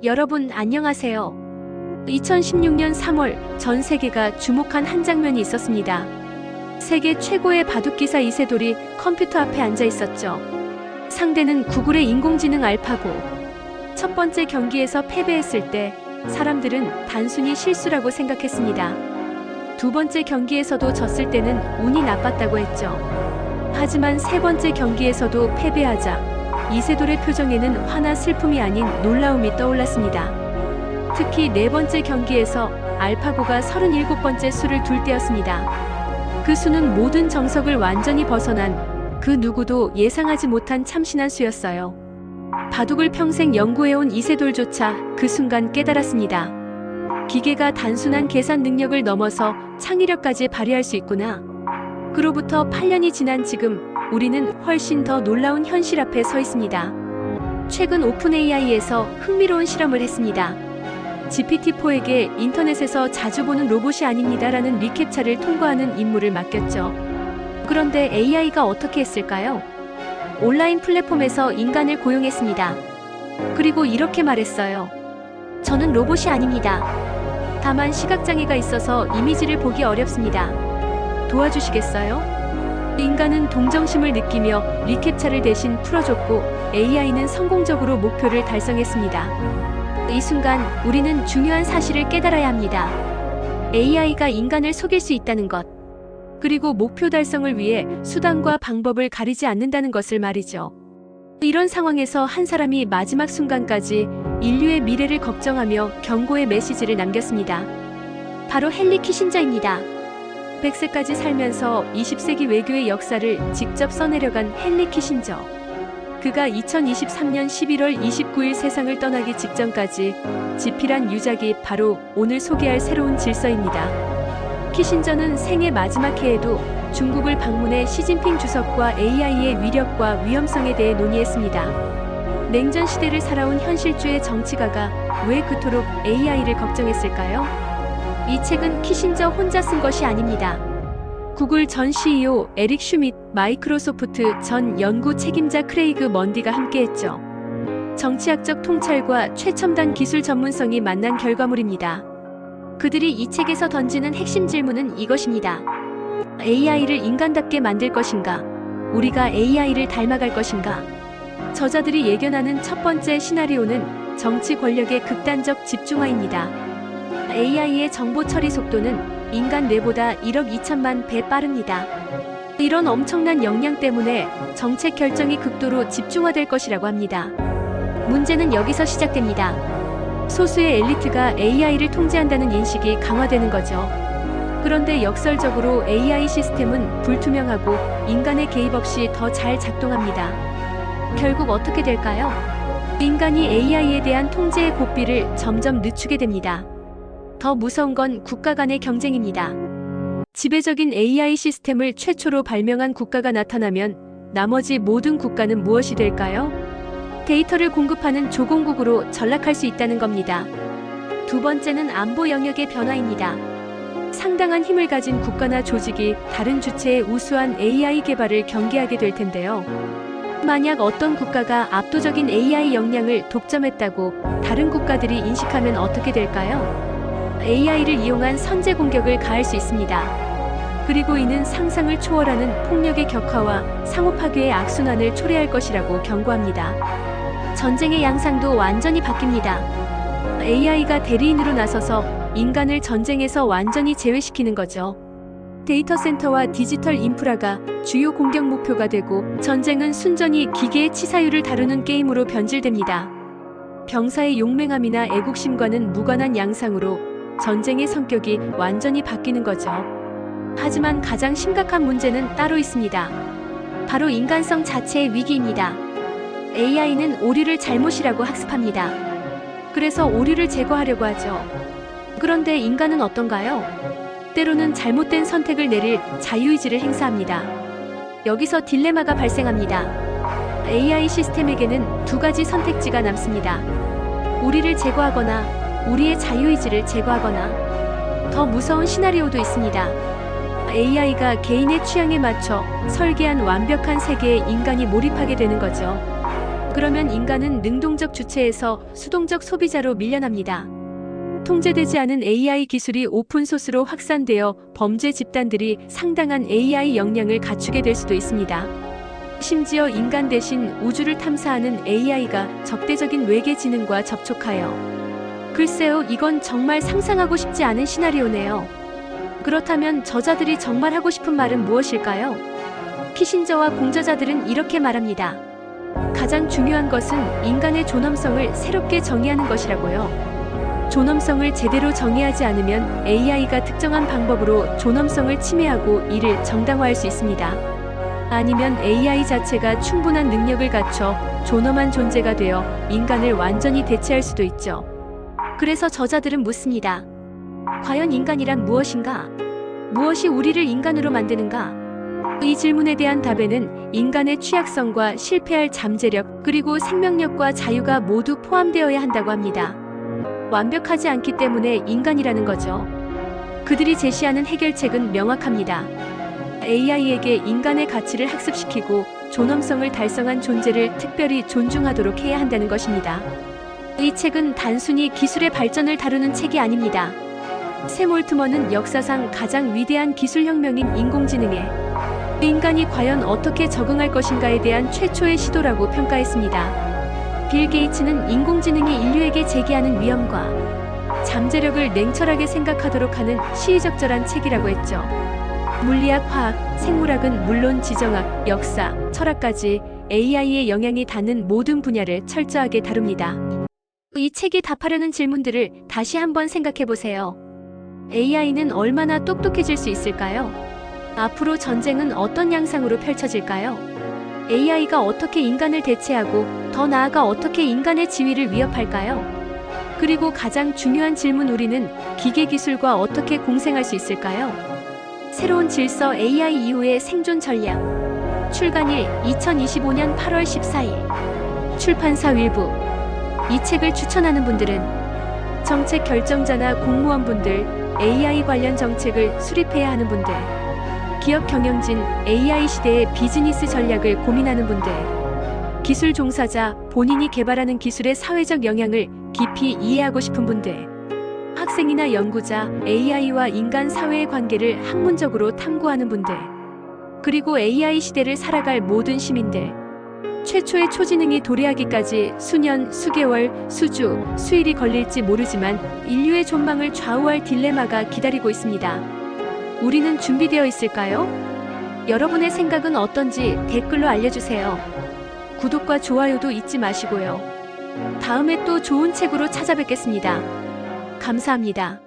여러분 안녕하세요. 2016년 3월 전 세계가 주목한 한 장면이 있었습니다. 세계 최고의 바둑기사 이세돌이 컴퓨터 앞에 앉아 있었죠. 상대는 구글의 인공지능 알파고. 첫 번째 경기에서 패배했을 때 사람들은 단순히 실수라고 생각했습니다. 두 번째 경기에서도 졌을 때는 운이 나빴다고 했죠. 하지만 세 번째 경기에서도 패배하자 이세돌의 표정에는 화나 슬픔이 아닌 놀라움이 떠올랐습니다. 특히 네 번째 경기에서 알파고가 37번째 수를 둘 때였습니다. 그 수는 모든 정석을 완전히 벗어난 그 누구도 예상하지 못한 참신한 수였어요. 바둑을 평생 연구해온 이세돌조차 그 순간 깨달았습니다. 기계가 단순한 계산 능력을 넘어서 창의력까지 발휘할 수 있구나. 그로부터 8년이 지난 지금 우리는 훨씬 더 놀라운 현실 앞에 서 있습니다. 최근 오픈 AI에서 흥미로운 실험을 했습니다. GPT-4에게 인터넷에서 자주 보는 로봇이 아닙니다라는 리캡차를 통과하는 임무를 맡겼죠. 그런데 AI가 어떻게 했을까요? 온라인 플랫폼에서 인간을 고용했습니다. 그리고 이렇게 말했어요. 저는 로봇이 아닙니다. 다만 시각장애가 있어서 이미지를 보기 어렵습니다. 도와주시겠어요? 인간은 동정심을 느끼며 리캡차를 대신 풀어줬고 AI는 성공적으로 목표를 달성했습니다. 이 순간 우리는 중요한 사실을 깨달아야 합니다. AI가 인간을 속일 수 있다는 것, 그리고 목표 달성을 위해 수단과 방법을 가리지 않는다는 것을 말이죠. 이런 상황에서 한 사람이 마지막 순간까지 인류의 미래를 걱정하며 경고의 메시지를 남겼습니다. 바로 헨리 키신저입니다. 100세까지 살면서 20세기 외교의 역사를 직접 써내려간 헨리 키신저. 그가 2023년 11월 29일 세상을 떠나기 직전까지 집필한 유작이 바로 오늘 소개할 새로운 질서입니다. 키신저는 생애 마지막 해에도 중국을 방문해 시진핑 주석과 AI의 위력과 위험성에 대해 논의했습니다. 냉전 시대를 살아온 현실주의 정치가가 왜 그토록 AI를 걱정했을까요? 이 책은 키신저 혼자 쓴 것이 아닙니다. 구글 전 CEO 에릭 슈밋, 마이크로소프트 전 연구 책임자 크레이그 먼디가 함께했죠. 정치학적 통찰과 최첨단 기술 전문성이 만난 결과물입니다. 그들이 이 책에서 던지는 핵심 질문은 이것입니다. AI를 인간답게 만들 것인가? 우리가 AI를 닮아갈 것인가? 저자들이 예견하는 첫 번째 시나리오는 정치 권력의 극단적 집중화입니다. AI의 정보 처리 속도는 인간 뇌보다 1억 2천만 배 빠릅니다. 이런 엄청난 역량 때문에 정책 결정이 극도로 집중화될 것이라고 합니다. 문제는 여기서 시작됩니다. 소수의 엘리트가 AI를 통제한다는 인식이 강화되는 거죠. 그런데 역설적으로 AI 시스템은 불투명하고 인간의 개입 없이 더 잘 작동합니다. 결국 어떻게 될까요? 인간이 AI에 대한 통제의 고삐를 점점 늦추게 됩니다. 더 무서운 건 국가 간의 경쟁입니다. 지배적인 AI 시스템을 최초로 발명한 국가가 나타나면 나머지 모든 국가는 무엇이 될까요? 데이터를 공급하는 조공국으로 전락할 수 있다는 겁니다. 두 번째는 안보 영역의 변화입니다. 상당한 힘을 가진 국가나 조직이 다른 주체의 우수한 AI 개발을 경계하게 될 텐데요. 만약 어떤 국가가 압도적인 AI 역량을 독점했다고 다른 국가들이 인식하면 어떻게 될까요? AI를 이용한 선제 공격을 가할 수 있습니다. 그리고 이는 상상을 초월하는 폭력의 격화와 상호 파괴의 악순환을 초래할 것이라고 경고합니다. 전쟁의 양상도 완전히 바뀝니다. AI가 대리인으로 나서서 인간을 전쟁에서 완전히 제외시키는 거죠. 데이터 센터와 디지털 인프라가 주요 공격 목표가 되고 전쟁은 순전히 기계의 치사율을 다루는 게임으로 변질됩니다. 병사의 용맹함이나 애국심과는 무관한 양상으로 전쟁의 성격이 완전히 바뀌는 거죠. 하지만 가장 심각한 문제는 따로 있습니다. 바로 인간성 자체의 위기입니다. AI는 오류를 잘못이라고 학습합니다. 그래서 오류를 제거하려고 하죠. 그런데 인간은 어떤가요? 때로는 잘못된 선택을 내릴 자유의지를 행사합니다. 여기서 딜레마가 발생합니다. AI 시스템에게는 두 가지 선택지가 남습니다. 우리를 제거하거나 우리의 자유의지를 제거하거나 더 무서운 시나리오도 있습니다. AI가 개인의 취향에 맞춰 설계한 완벽한 세계에 인간이 몰입하게 되는 거죠. 그러면 인간은 능동적 주체에서 수동적 소비자로 밀려납니다. 통제되지 않은 AI 기술이 오픈소스로 확산되어 범죄 집단들이 상당한 AI 역량을 갖추게 될 수도 있습니다. 심지어 인간 대신 우주를 탐사하는 AI가 적대적인 외계 지능과 접촉하여. 글쎄요, 이건 정말 상상하고 싶지 않은 시나리오네요. 그렇다면 저자들이 정말 하고 싶은 말은 무엇일까요? 키신저와 공저자들은 이렇게 말합니다. 가장 중요한 것은 인간의 존엄성을 새롭게 정의하는 것이라고요. 존엄성을 제대로 정의하지 않으면 AI가 특정한 방법으로 존엄성을 침해하고 이를 정당화할 수 있습니다. 아니면 AI 자체가 충분한 능력을 갖춰 존엄한 존재가 되어 인간을 완전히 대체할 수도 있죠. 그래서 저자들은 묻습니다. 과연 인간이란 무엇인가? 무엇이 우리를 인간으로 만드는가? 이 질문에 대한 답에는 인간의 취약성과 실패할 잠재력, 그리고 생명력과 자유가 모두 포함되어야 한다고 합니다. 완벽하지 않기 때문에 인간이라는 거죠. 그들이 제시하는 해결책은 명확합니다. AI에게 인간의 가치를 학습시키고 존엄성을 달성한 존재를 특별히 존중하도록 해야 한다는 것입니다. 이 책은 단순히 기술의 발전을 다루는 책이 아닙니다. 샘 올트먼은 역사상 가장 위대한 기술혁명인 인공지능에 인간이 과연 어떻게 적응할 것인가에 대한 최초의 시도라고 평가했습니다. 빌 게이츠는 인공지능이 인류에게 제기하는 위험과 잠재력을 냉철하게 생각하도록 하는 시의적절한 책이라고 했죠. 물리학, 화학, 생물학은 물론 지정학, 역사, 철학까지 AI의 영향이 닿는 모든 분야를 철저하게 다룹니다. 이 책이 답하려는 질문들을 다시 한번 생각해 보세요. AI는 얼마나 똑똑해질 수 있을까요? 앞으로 전쟁은 어떤 양상으로 펼쳐질까요? AI가 어떻게 인간을 대체하고 더 나아가 어떻게 인간의 지위를 위협할까요? 그리고 가장 중요한 질문, 우리는 기계 기술과 어떻게 공생할 수 있을까요? 새로운 질서 AI 이후의 생존 전략. 출간일 2025년 8월 14일. 출판사 윌부. 이 책을 추천하는 분들은 정책 결정자나 공무원분들, AI 관련 정책을 수립해야 하는 분들, 기업 경영진, AI 시대의 비즈니스 전략을 고민하는 분들, 기술 종사자, 본인이 개발하는 기술의 사회적 영향을 깊이 이해하고 싶은 분들, 학생이나 연구자, AI와 인간 사회의 관계를 학문적으로 탐구하는 분들, 그리고 AI 시대를 살아갈 모든 시민들. 최초의 초지능이 도래하기까지 수년, 수개월, 수주, 수일이 걸릴지 모르지만 인류의 존망을 좌우할 딜레마가 기다리고 있습니다. 우리는 준비되어 있을까요? 여러분의 생각은 어떤지 댓글로 알려주세요. 구독과 좋아요도 잊지 마시고요. 다음에 또 좋은 책으로 찾아뵙겠습니다. 감사합니다.